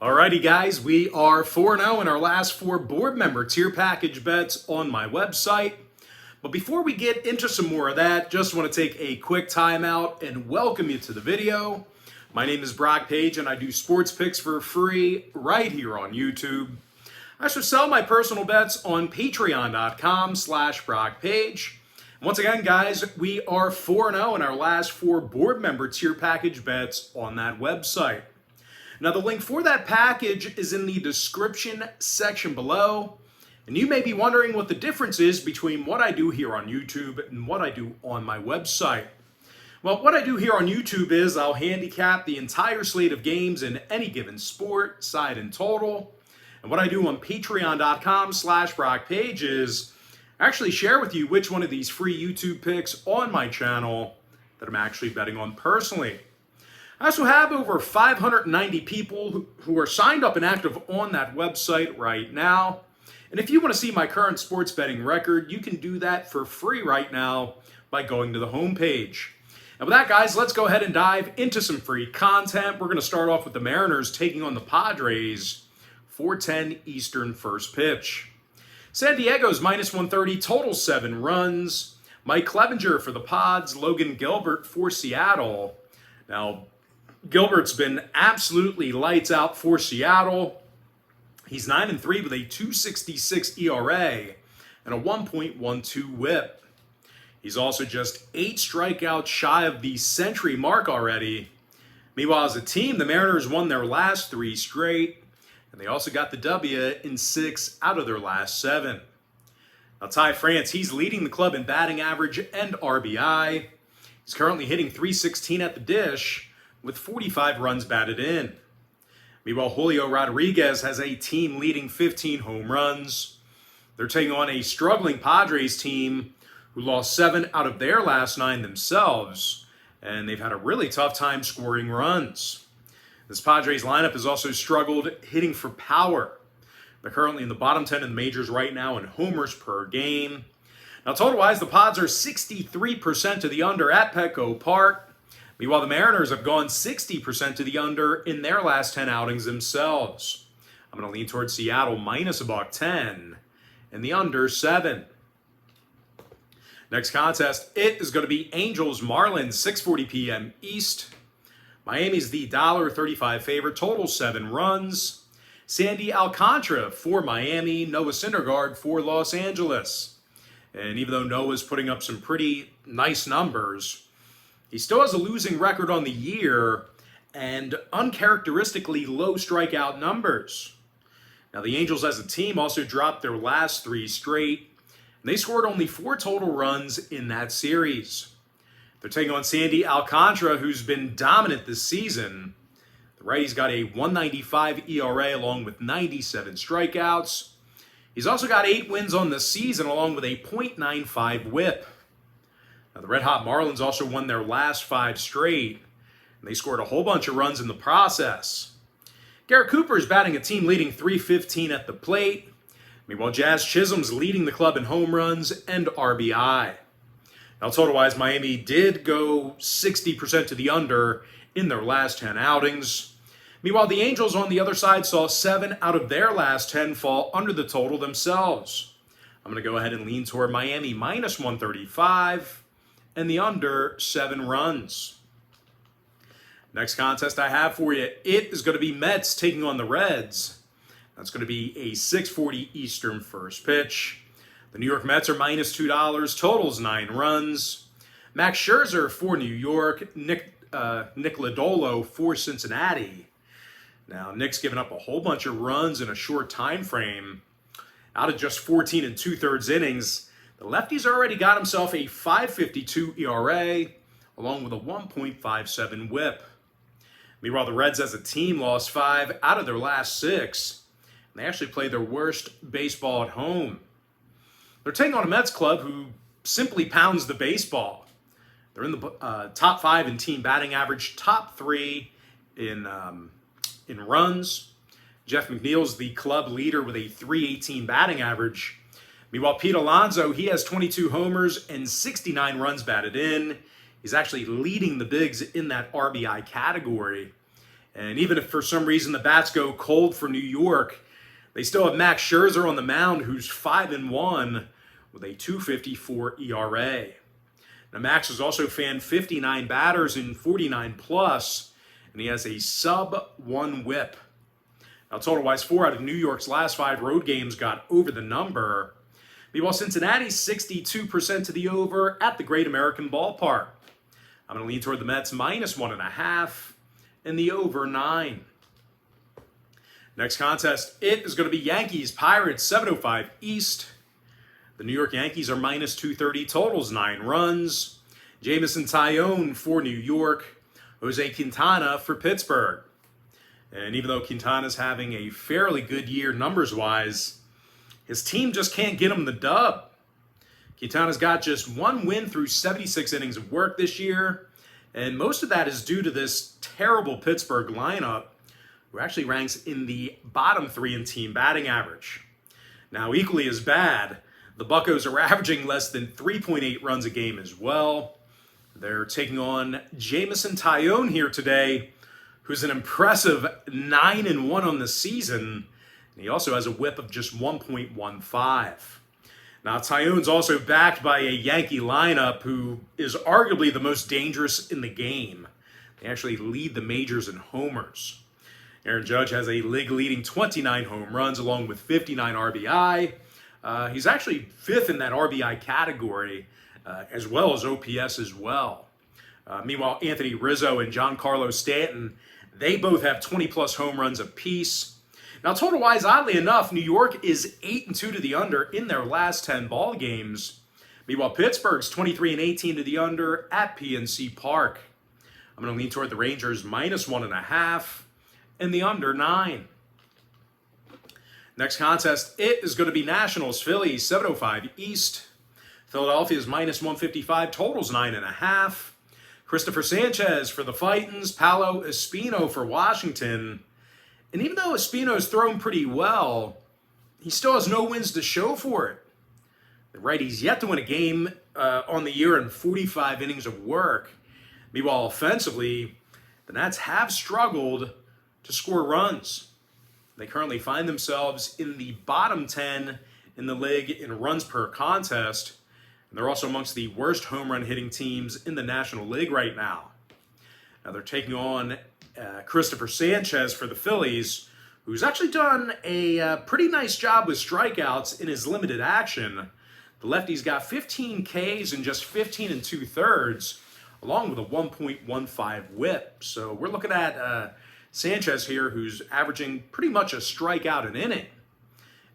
Alrighty guys, we are 4-0 in our last 4 board member tier package bets on my website. But before we get into some more of that, just want to take a quick timeout and welcome you to the video. My name is Brock Page and I do sports picks for free right here on YouTube. I also sell my personal bets on patreon.com/BrockPage. Once again, guys, we are 4-0 in our last 4 board member tier package bets on that website. Now, the link for that package is in the description section below, and you may be wondering what the difference is between what I do here on YouTube and what I do on my website. Well, what I do here on YouTube is I'll handicap the entire slate of games in any given sport, side and total. And what I do on patreon.com/BrockPage is actually share with you which one of these free YouTube picks on my channel that I'm actually betting on personally. I also have over 590 people who are signed up and active on that website right now. And if you want to see my current sports betting record, you can do that for free right now by going to the homepage. And with that, guys, let's go ahead and dive into some free content. We're going to start off with the Mariners taking on the Padres, 4:10 Eastern first pitch. San Diego's -130, total 7 runs. Mike Clevenger for the Pods, Logan Gilbert for Seattle. Now, Gilbert's been absolutely lights out for Seattle. He's 9-3 with a 2.66 ERA and a 1.12 WHIP. He's also just 8 strikeouts shy of the century mark already. Meanwhile, as a team, the Mariners won their last 3 straight, and they also got the W in 6 out of their last 7. Now, Ty France, he's leading the club in batting average and RBI. He's currently hitting .316 at the dish, with 45 runs batted in. Meanwhile, Julio Rodriguez has a team-leading 15 home runs. They're taking on a struggling Padres team who lost 7 out of their last 9 themselves, and they've had a really tough time scoring runs. This Padres lineup has also struggled hitting for power. They're currently in the bottom 10 in the majors right now in homers per game. Now, total-wise, the Pods are 63% to the under at Petco Park. Meanwhile, the Mariners have gone 60% to the under in their last 10 outings themselves. I'm going to lean towards Seattle -110 and the under 7. Next contest, it is going to be Angels Marlins, 6:40 p.m. East. Miami's the $1.35 favorite, total 7 runs. Sandy Alcantara for Miami, Noah Syndergaard for Los Angeles. And even though Noah's putting up some pretty nice numbers, he still has a losing record on the year and uncharacteristically low strikeout numbers. Now, the Angels as a team also dropped their last 3 straight, and they scored only 4 total runs in that series. They're taking on Sandy Alcantara, who's been dominant this season. The righty's got a 1.95 ERA along with 97 strikeouts. He's also got 8 wins on the season along with a .95 WHIP. Now, the red-hot Marlins also won their last 5 straight, and they scored a whole bunch of runs in the process. Garrett Cooper is batting a team-leading .315 at the plate. Meanwhile, Jazz Chisholm's leading the club in home runs and RBI. Now, total-wise, Miami did go 60% to the under in their last 10 outings. Meanwhile, the Angels on the other side saw 7 out of their last 10 fall under the total themselves. I'm going to go ahead and lean toward Miami -135 and the under 7 runs. Next contest I have for you, it is going to be Mets taking on the Reds. That's going to be a 6:40 Eastern first pitch. The New York Mets are -$2, totals 9 runs. Max Scherzer for New York, Nick Lodolo for Cincinnati. Now, Nick's given up a whole bunch of runs in a short time frame. Out of just 14 2/3 innings, the lefty's already got himself a .552 ERA, along with a 1.57 WHIP. Meanwhile, the Reds as a team lost 5 out of their last 6, and they actually played their worst baseball at home. They're taking on a Mets club who simply pounds the baseball. They're in the top 5 in team batting average, top 3 in runs. Jeff McNeil's the club leader with a .318 batting average. Meanwhile, Pete Alonso, he has 22 homers and 69 runs batted in. He's actually leading the bigs in that RBI category. And even if for some reason the bats go cold for New York, they still have Max Scherzer on the mound, who's 5-1 with a 2.54 ERA. Now, Max has also fanned 59 batters in 49 plus, and he has a sub-1 whip. Now, total-wise, 4 out of New York's last 5 road games got over the number. Meanwhile, Cincinnati's 62% to the over at the Great American Ballpark. I'm going to lean toward the Mets -1.5 and the over 9. Next contest, it is going to be Yankees Pirates 7:05 East. The New York Yankees are -230, totals 9 runs. Jameson Taillon for New York, Jose Quintana for Pittsburgh. And even though Quintana's having a fairly good year numbers-wise, his team just can't get him the dub. Quintana's got just 1 win through 76 innings of work this year, and most of that is due to this terrible Pittsburgh lineup, who actually ranks in the bottom 3 in team batting average. Now, equally as bad, the Buccos are averaging less than 3.8 runs a game as well. They're taking on Jameson Taillon here today, who's an impressive 9-1 on the season, and he also has a whip of just 1.15. Now, Taillon's also backed by a Yankee lineup who is arguably the most dangerous in the game. They actually lead the majors in homers. Aaron Judge has a league-leading 29 home runs along with 59 RBI. He's actually 5th in that RBI category, as well as OPS as well. Meanwhile, Anthony Rizzo and Giancarlo Stanton, they both have 20-plus home runs apiece. Now, total-wise, oddly enough, New York is 8-2 to the under in their last 10 ball games. Meanwhile, Pittsburgh's 23-18 to the under at PNC Park. I'm going to lean toward the Rangers -1.5 and the under 9. Next contest, it is going to be Nationals Phillies 7:05 East. Philadelphia's -155, totals 9.5. Christopher Sanchez for the Titans, Paolo Espino for Washington. And even though Espino's thrown pretty well, he still has no wins to show for it. The righty's yet to win a game on the year in 45 innings of work. Meanwhile, offensively, the Nats have struggled to score runs. They currently find themselves in the bottom 10 in the league in runs per contest. And they're also amongst the worst home run hitting teams in the National League right now. Now they're taking on Christopher Sanchez for the Phillies, who's actually done a pretty nice job with strikeouts in his limited action. The lefty's got 15 Ks in just 15 2/3, along with a 1.15 whip. So we're looking at Sanchez here, who's averaging pretty much a strikeout an inning.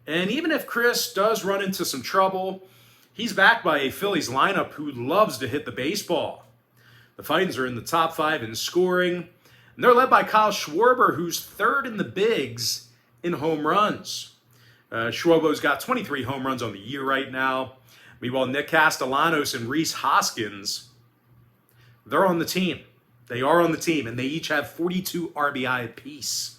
And even if Chris does run into some trouble, he's backed by a Phillies lineup who loves to hit the baseball. The Titans are in the top 5 in scoring, and they're led by Kyle Schwarber, who's 3rd in the bigs in home runs. Schwarber's got 23 home runs on the year right now. Meanwhile, Nick Castellanos and Rhys Hoskins, they're on the team. They are on the team, and they each have 42 RBI apiece.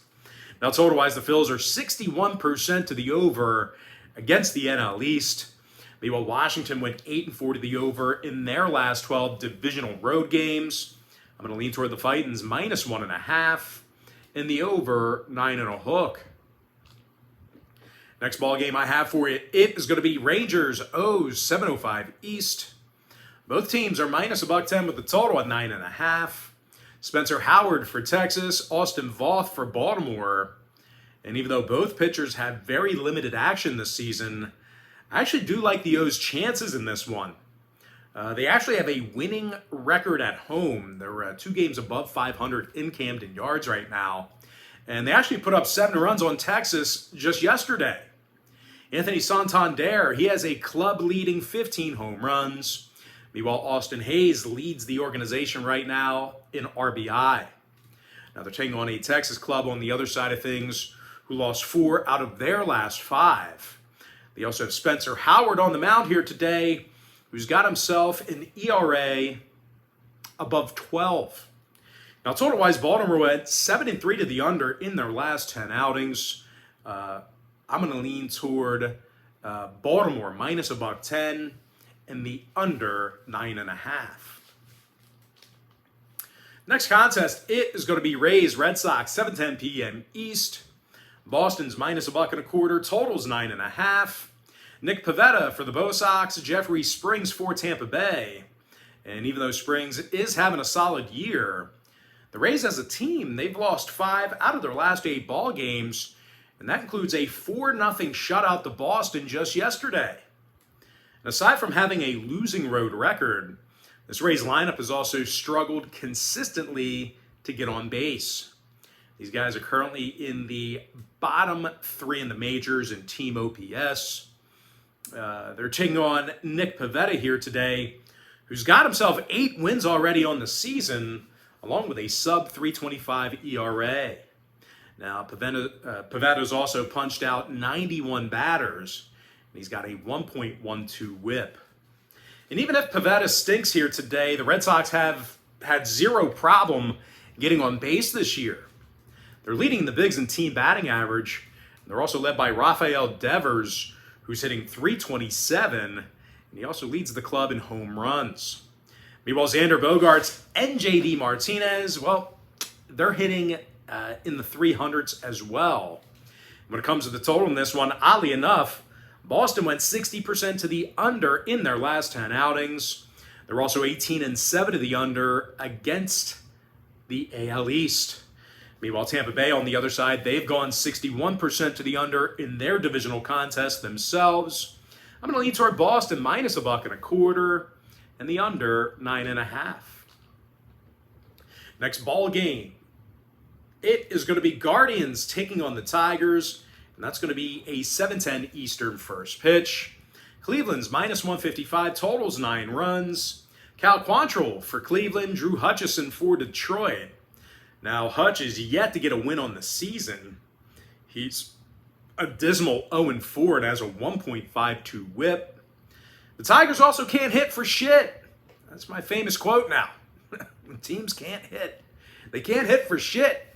Now, total-wise, the Phils are 61% to the over against the NL East. Meanwhile, Washington went 8-4 to the over in their last 12 divisional road games. I'm going to lean toward the Titans -1.5 and the over 9.5. Next ball game I have for you, it is going to be Rangers O's 7:05 East. Both teams are -110 with the total at 9.5. Spencer Howard for Texas, Austin Voth for Baltimore. And even though both pitchers have very limited action this season, I actually do like the O's chances in this one. They actually have a winning record at home. They're 2 games above 500 in Camden Yards right now. And they actually put up 7 runs on Texas just yesterday. Anthony Santander, he has a club-leading 15 home runs. Meanwhile, Austin Hayes leads the organization right now in RBI. Now they're taking on a Texas club on the other side of things who lost 4 out of their last 5. They also have Spencer Howard on the mound here today, who's got himself an ERA above 12. Now, total-wise, Baltimore went 7-3 to the under in their last 10 outings. I'm going to lean toward Baltimore -110 and the under 9.5. Next contest, it is going to be Rays Red Sox, 7:10 p.m. East. Boston's minus -1.25, totals 9.5. Nick Pivetta for the Bo Sox, Jeffrey Springs for Tampa Bay. And even though Springs is having a solid year, the Rays as a team, they've lost 5 out of their last 8 ball games, and that includes a 4-0 shutout to Boston just yesterday. And aside from having a losing road record, this Rays lineup has also struggled consistently to get on base. These guys are currently in the bottom 3 in the majors in team OPS. They're taking on Nick Pivetta here today, who's got himself 8 wins already on the season, along with a sub-3.25 ERA. Now, Pivetta's also punched out 91 batters, and he's got a 1.12 whip. And even if Pivetta stinks here today, the Red Sox have had zero problem getting on base this year. They're leading the Bigs in team batting average. They're also led by Rafael Devers, who's hitting .327, and he also leads the club in home runs. Meanwhile, Xander Bogaerts and JD Martinez, well, they're hitting in the 300s as well. When it comes to the total in this one, oddly enough, Boston went 60% to the under in their last 10 outings. They're also 18-7 to the under against the AL East. Meanwhile, Tampa Bay on the other side, they've gone 61% to the under in their divisional contest themselves. I'm going to lean toward Boston minus -1.25 and the under 9.5. Next ball game, it is going to be Guardians taking on the Tigers, and that's going to be a 7:10 Eastern first pitch. Cleveland's minus -155, totals 9 runs. Cal Quantrill for Cleveland, Drew Hutchison for Detroit. Now, Hutch is yet to get a win on the season. He's a dismal 0-4 and has a 1.52 whip. The Tigers also can't hit for shit. That's my famous quote now. When teams can't hit, they can't hit for shit.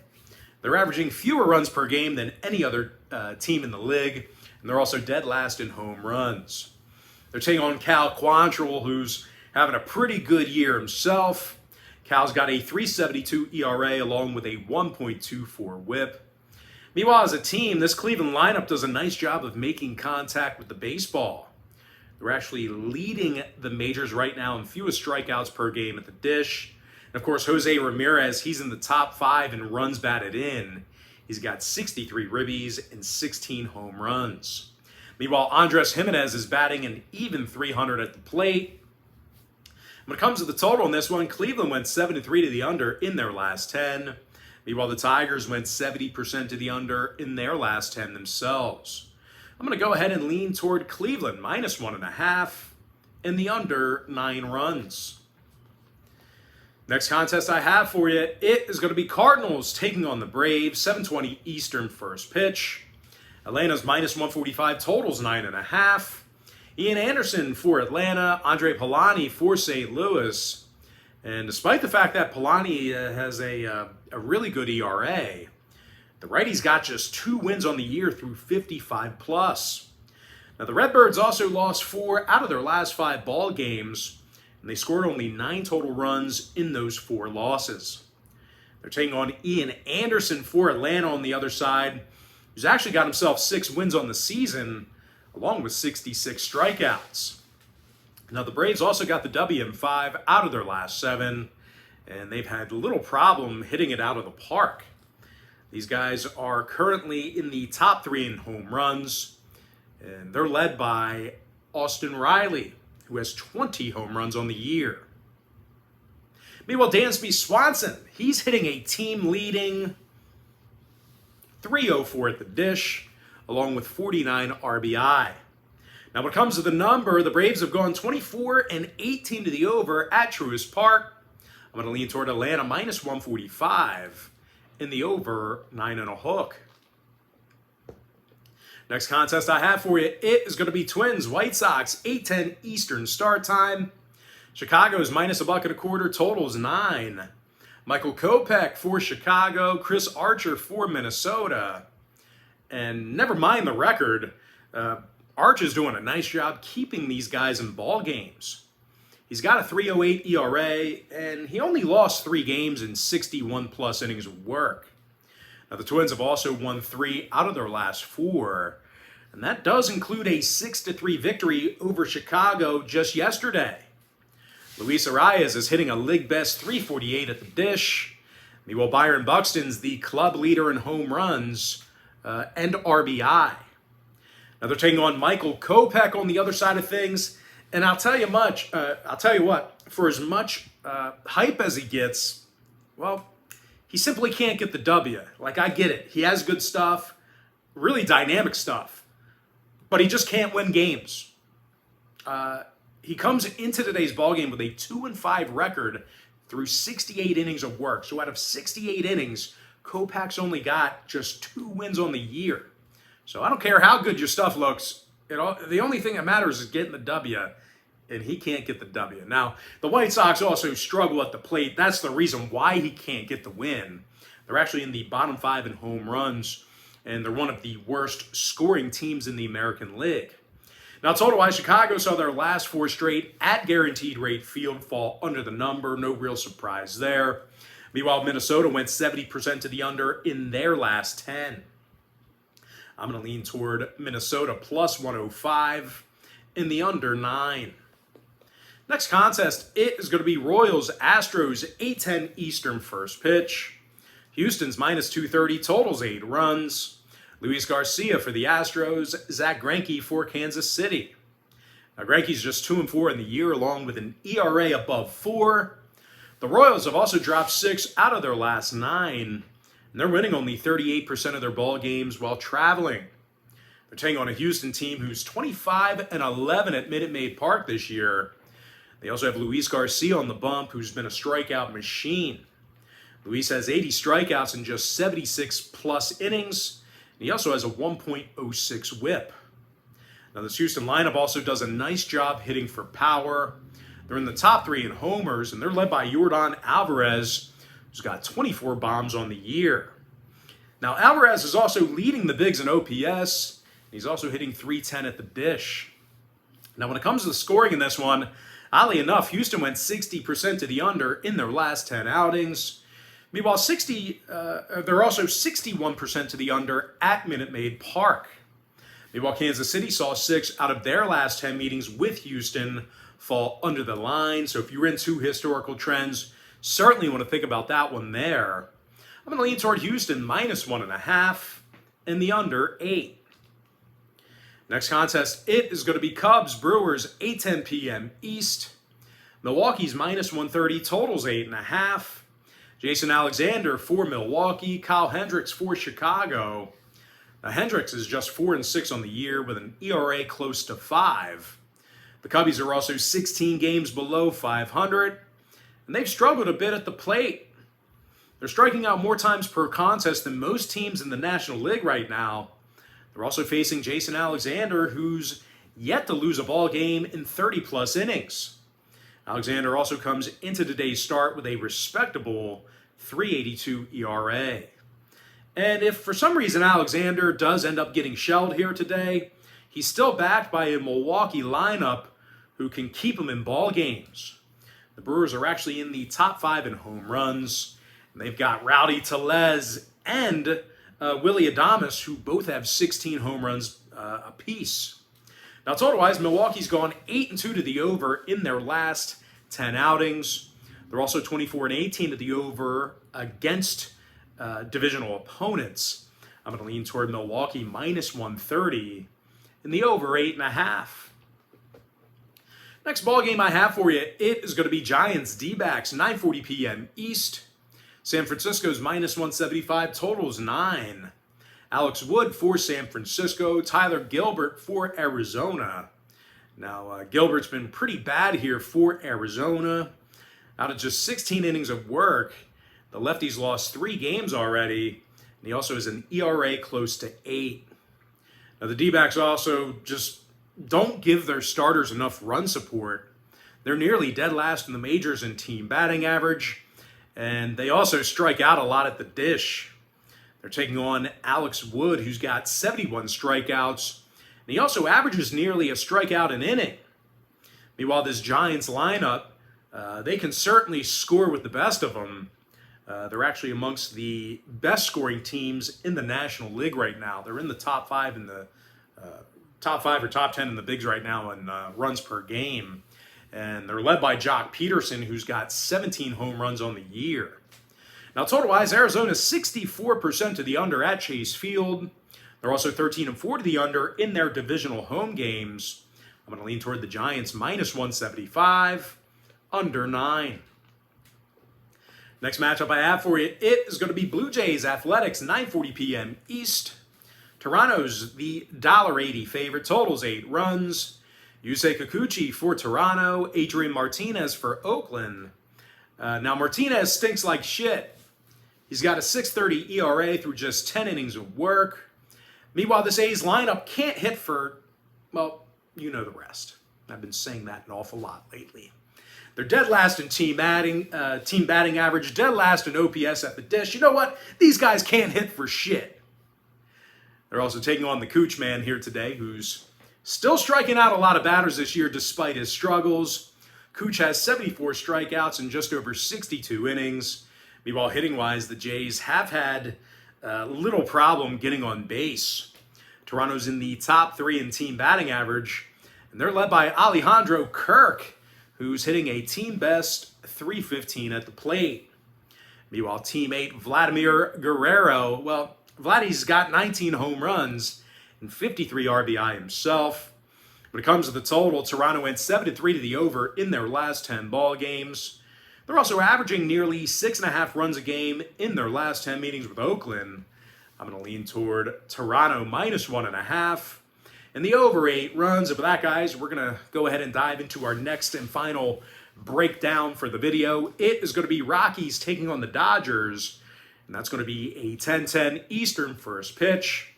They're averaging fewer runs per game than any other team in the league, and they're also dead last in home runs. They're taking on Cal Quantrill, who's having a pretty good year himself. Cal's got a .372 ERA along with a 1.24 whip. Meanwhile, as a team, this Cleveland lineup does a nice job of making contact with the baseball. They're actually leading the majors right now in fewest strikeouts per game at the dish. And of course, Jose Ramirez, he's in the top 5 in runs batted in. He's got 63 ribbies and 16 home runs. Meanwhile, Andres Jimenez is batting an even .300 at the plate. When it comes to the total in this one, Cleveland went 7-3 to the under in their last 10. Meanwhile, the Tigers went 70% to the under in their last 10 themselves. I'm going to go ahead and lean toward Cleveland, minus -1.5, and the under 9 runs. Next contest I have for you, it is going to be Cardinals taking on the Braves, 7:20 Eastern first pitch. Atlanta's minus -145, totals 9.5. Ian Anderson for Atlanta, Andre Polani for St. Louis. And despite the fact that Polani has a really good ERA, the righty's got just 2 wins on the year through 55+. Now, the Redbirds also lost 4 out of their last 5 ball games, and they scored only 9 total runs in those 4 losses. They're taking on Ian Anderson for Atlanta on the other side, who's actually got himself 6 wins on the season, along with 66 strikeouts. Now, the Braves also got the W in 5 out of their last 7, and they've had little problem hitting it out of the park. These guys are currently in the top 3 in home runs, and they're led by Austin Riley, who has 20 home runs on the year. Meanwhile, Dansby Swanson, he's hitting a team-leading .304 at the dish, along with 49 RBI. Now, when it comes to the number, the Braves have gone 24-18 to the over at Truist Park. I'm going to lean toward Atlanta minus -145 in the over 9.5. Next contest I have for you, it is going to be Twins, White Sox, 8:10 Eastern start time. Chicago's minus -1.25, totals 9. Michael Kopech for Chicago, Chris Archer for Minnesota. And never mind the record, Arch is doing a nice job keeping these guys in ball games. He's got a 3.08 ERA, and he only lost 3 games in 61-plus innings of work. Now, the Twins have also won 3 out of their last 4, and that does include a 6-3 victory over Chicago just yesterday. Luis Arias is hitting a league-best 348 at the dish. Meanwhile, Byron Buxton's the club leader in home runs and RBI. Now, they're taking on Michael Kopech on the other side of things. And I'll tell you what, for as much hype as he gets, well, he simply can't get the W. Like, I get it. He has good stuff, really dynamic stuff, but he just can't win games. He comes into today's ballgame with a 2-5 record through 68 innings of work. So out of 68 innings, Kopech's only got just 2 wins on the year. So I don't care how good your stuff looks. The only thing that matters is getting the W, and he can't get the W. Now, the White Sox also struggle at the plate. That's the reason why he can't get the win. They're actually in the bottom 5 in home runs, and they're one of the worst scoring teams in the American League. Now, total-wise, Chicago saw their last 4 straight at Guaranteed Rate Field fall under the number. No real surprise there. Meanwhile, Minnesota went 70% to the under in their last 10. I'm going to lean toward Minnesota plus 105 in the under 9. Next contest, it is going to be Royals Astros 8:10 Eastern first pitch. Houston's minus 230, totals 8 runs. Luis Garcia for the Astros, Zach Greinke for Kansas City. Now, Greinke's just 2-4 in the year, along with an ERA above 4. The Royals have also dropped 6 out of their last 9, and they're winning only 38% of their ball games while traveling. They're taking on a Houston team who's 25-11 at Minute Maid Park this year. They also have Luis Garcia on the bump, who's been a strikeout machine. Luis has 80 strikeouts in just 76-plus innings. He also has a 1.06 whip. Now, this Houston lineup also does a nice job hitting for power. They're in the top 3 in homers, and they're led by Yordan Alvarez, who's got 24 bombs on the year. Now, Alvarez is also leading the bigs in OPS. He's also hitting .310 at the dish. Now, when it comes to the scoring in this one, oddly enough, Houston went 60% to the under in their last 10 outings. Meanwhile, they're also 61% to the under at Minute Maid Park. Meanwhile, Kansas City saw 6 out of their last 10 meetings with Houston fall under the line. So if you're into historical trends, certainly want to think about that one there. I'm going to lean toward Houston minus 1.5 and the under 8. Next contest, it is going to be Cubs Brewers 8:10 p.m. East. Milwaukee's minus 130, totals 8.5. Jason Alexander for Milwaukee, Kyle Hendricks for Chicago. Now, Hendricks is just 4-6 on the year with an ERA close to 5. The Cubbies are also 16 games below 500, and they've struggled a bit at the plate. They're striking out more times per contest than most teams in the National League right now. They're also facing Jason Alexander, who's yet to lose a ball game in 30-plus innings. Alexander also comes into today's start with a respectable 3.82 ERA. And if for some reason Alexander does end up getting shelled here today, he's still backed by a Milwaukee lineup who can keep him in ball games. The Brewers are actually in the top 5 in home runs. And they've got Rowdy Tellez and Willie Adames, who both have 16 home runs apiece. Now, total-wise, Milwaukee's gone 8-2 to the over in their last 10 outings. They're also 24-18 to the over against divisional opponents. I'm going to lean toward Milwaukee minus 130 in the over 8.5. Next ball game I have for you, it is going to be Giants D-backs 9:40 p.m. East. San Francisco's minus 175, totals 9. Alex Wood for San Francisco, Tyler Gilbert for Arizona. Now, Gilbert's been pretty bad here for Arizona. Out of just 16 innings of work, the lefty's lost 3 games already, and he also has an ERA close to 8. Now, the D-backs also just don't give their starters enough run support. They're nearly dead last in the majors in team batting average, and they also strike out a lot at the dish. They're taking on Alex Wood, who's got 71 strikeouts, and he also averages nearly a strikeout an inning. Meanwhile, this Giants lineup, they can certainly score with the best of them. They're actually amongst the best scoring teams in the National League right now. They're in the top 5 in the top 5 or top 10 in the bigs right now in runs per game. And they're led by Jock Peterson, who's got 17 home runs on the year. Now, total-wise, Arizona's 64% to the under at Chase Field. They're also 13-4 to the under in their divisional home games. I'm going to lean toward the Giants minus 175, under 9. Next matchup I have for you, it is going to be Blue Jays Athletics, 9:40 p.m. East. Toronto's the $1.80 favorite, totals 8 runs. Yusei Kikuchi for Toronto, Adrian Martinez for Oakland. Now, Martinez stinks like shit. He's got a 6.30 ERA through just 10 innings of work. Meanwhile, this A's lineup can't hit for, well, you know the rest. I've been saying that an awful lot lately. They're dead last in team batting average, dead last in OPS at the dish. You know what? These guys can't hit for shit. They're also taking on the Cooch man here today, who's still striking out a lot of batters this year despite his struggles. Cooch has 74 strikeouts in just over 62 innings. Meanwhile, hitting-wise, the Jays have had little problem getting on base. Toronto's in the top 3 in team batting average, and they're led by Alejandro Kirk, who's hitting a team-best .315 at the plate. Meanwhile, teammate Vladimir Guerrero, well, Vladdy's got 19 home runs and 53 RBI himself. When it comes to the total, Toronto went 7-3 to the over in their last 10 ball games. They're also averaging nearly 6.5 runs a game in their last 10 meetings with Oakland. I'm going to lean toward Toronto minus 1.5. And the over 8 runs. And with that, guys, we're going to go ahead and dive into our next and final breakdown for the video. It is going to be Rockies taking on the Dodgers. And that's going to be a 10:10 Eastern first pitch.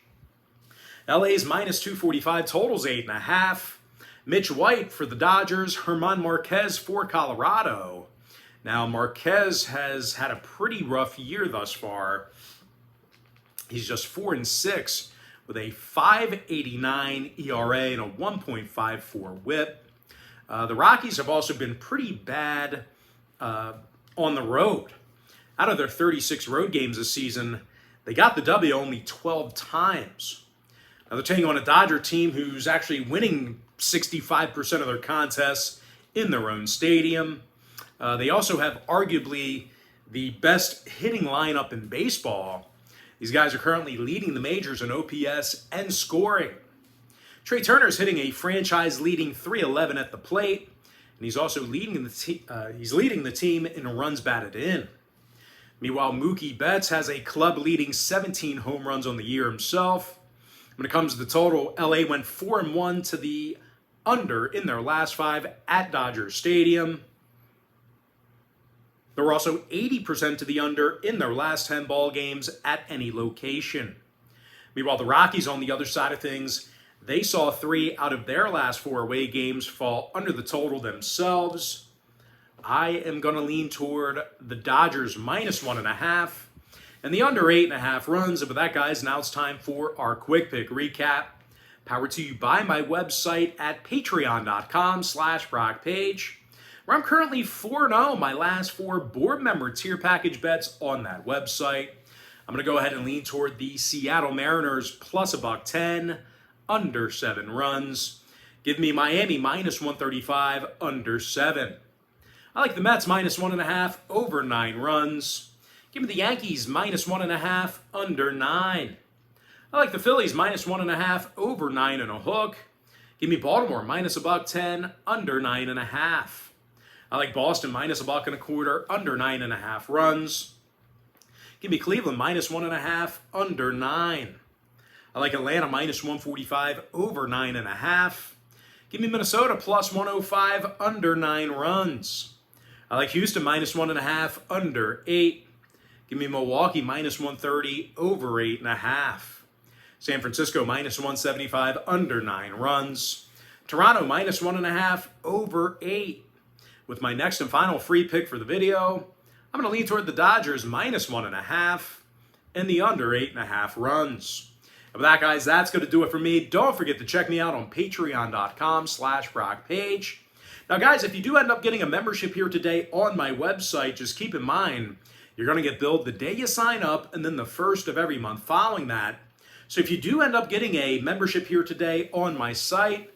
LA's minus 245, totals 8.5. Mitch White for the Dodgers, German Marquez for Colorado. Now, Marquez has had a pretty rough year thus far. He's just 4-6 with a 5.89 ERA and a 1.54 WHIP. The Rockies have also been pretty bad on the road. Out of their 36 road games this season, they got the W only 12 times. Now they're taking on a Dodger team who's actually winning 65% of their contests in their own stadium. They also have arguably the best hitting lineup in baseball. These guys are currently leading the majors in OPS and scoring. Trey Turner's hitting a franchise-leading .311 at the plate, and he's also leading the team in runs batted in. Meanwhile, Mookie Betts has a club-leading 17 home runs on the year himself. When it comes to the total, LA went 4-1 to the under in their last 5 at Dodger Stadium. They were also 80% to the under in their last 10 ball games at any location. Meanwhile, the Rockies, on the other side of things, they saw 3 out of their last 4 away games fall under the total themselves. I am going to lean toward the Dodgers minus 1.5 and the under 8.5 runs. And with that, guys, now it's time for our quick pick recap. Powered to you by my website at patreon.com/BrockPage, where I'm currently 4-0 my last 4 board member tier package bets on that website. I'm going to go ahead and lean toward the Seattle Mariners plus $1.10, under 7 runs. Give me Miami minus 135, under 7. I like the Mets minus 1.5, over 9 runs. Give me the Yankees minus 1.5, under 9. I like the Phillies minus 1.5, over 9.5. Give me Baltimore minus $1.10, under 9.5. I like Boston minus $1.25, under 9.5 runs. Give me Cleveland minus 1.5, under 9. I like Atlanta minus 145, over 9.5. Give me Minnesota plus 105, under 9 runs. I like Houston minus 1.5, under 8. Give me Milwaukee minus 130, over 8.5. San Francisco minus 175, under 9 runs. Toronto minus 1.5, over 8. With my next and final free pick for the video, I'm going to lean toward the Dodgers minus 1.5 and the under 8.5 runs. And with that, guys, that's going to do it for me. Don't forget to check me out on patreon.com/BrockPage. Now, guys, if you do end up getting a membership here today on my website, just keep in mind, you're going to get billed the day you sign up and then the first of every month following that. So if you do end up getting a membership here today on my site,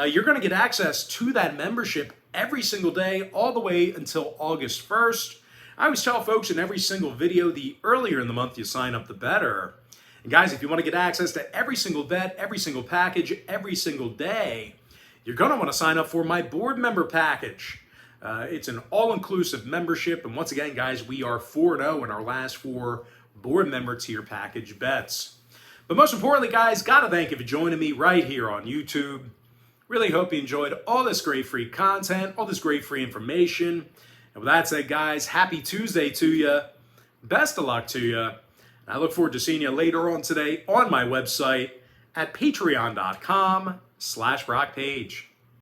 you're going to get access to that membership every single day all the way until August 1st. I always tell folks in every single video, the earlier in the month you sign up, the better. And guys, if you want to get access to every single bet, every single package, every single day, you're going to want to sign up for my board member package. It's an all-inclusive membership. And once again, guys, we are 4-0 in our last 4 board member tier package bets. But most importantly, guys, got to thank you for joining me right here on YouTube. Really hope you enjoyed all this great free content, all this great free information. And with that said, guys, happy Tuesday to you. Best of luck to you. And I look forward to seeing you later on today on my website at patreon.com/BrockPage.